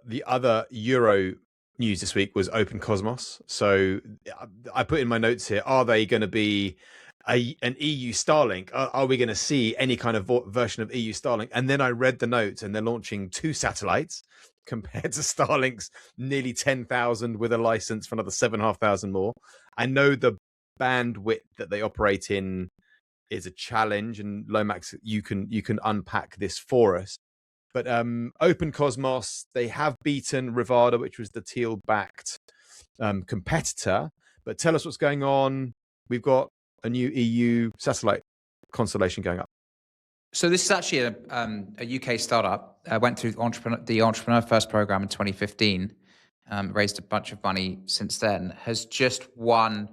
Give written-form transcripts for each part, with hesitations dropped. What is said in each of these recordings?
the other Euro news this week was Open Cosmos. So I put in my notes here: are they going to be an EU Starlink? Are we going to see any kind of version of EU Starlink? And then I read the notes, and they're launching 2 satellites compared to Starlink's nearly 10,000 with a license for another 7,500 more. I know the bandwidth that they operate in is a challenge, and Lomax, you can unpack this for us. But Open Cosmos, they have beaten Rivada, which was the Thiel-Backed competitor. But tell us what's going on. We've got a new EU satellite constellation going up. So this is actually a UK startup. Went through the Entrepreneur First program in 2015, raised a bunch of money since then, has just won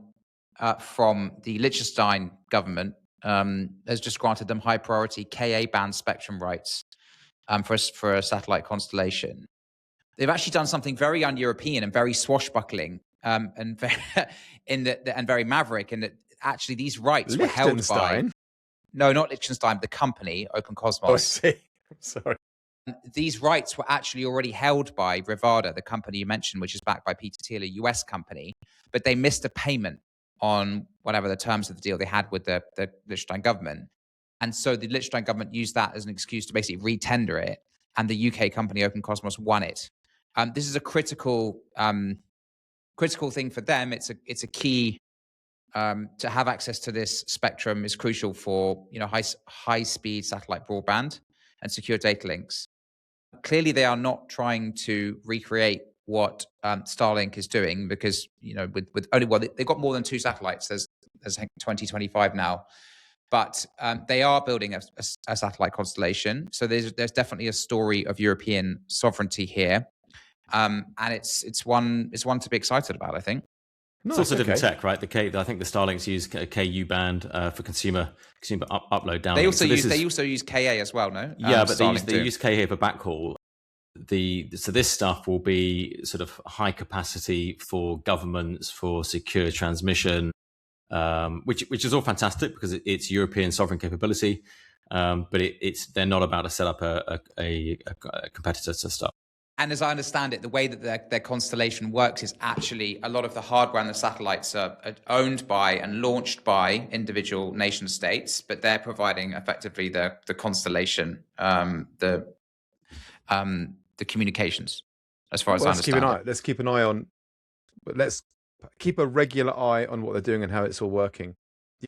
from the Liechtenstein government, has just granted them high priority Ka-band spectrum rights for a satellite constellation. They've actually done something very un-European and very swashbuckling and very maverick in that actually these rights were held by... No, not Liechtenstein, the company, Open Cosmos. Oh, I see. I'm sorry. These rights were actually already held by Rivada, the company you mentioned, which is backed by Peter Thiel, a US company, but they missed a payment on whatever the terms of the deal they had with the Liechtenstein government. And so the Liechtenstein government used that as an excuse to basically re-tender it, and the UK company Open Cosmos won it. This is a critical thing for them. It's a key... to have access to this spectrum is crucial for high speed satellite broadband and secure data links. Clearly, they are not trying to recreate what Starlink is doing because with only they've got more than 2 satellites. There's I think 2025 now, but they are building a satellite constellation. So there's definitely a story of European sovereignty here, and it's one to be excited about, I think. It's also different tech, right? I think the Starlinks use KU band for consumer upload download. They also use Ka as well, no? Yeah, but they use Ka for backhaul. So this stuff will be sort of high capacity for governments for secure transmission, which is all fantastic because it's European sovereign capability. But they're not about to set up a competitor to start. And as I understand it, the way that their constellation works is actually a lot of the hardware and the satellites are owned by and launched by individual nation states, but they're providing effectively the constellation, the communications, as far as I understand. Let's keep a regular eye on what they're doing and how it's all working.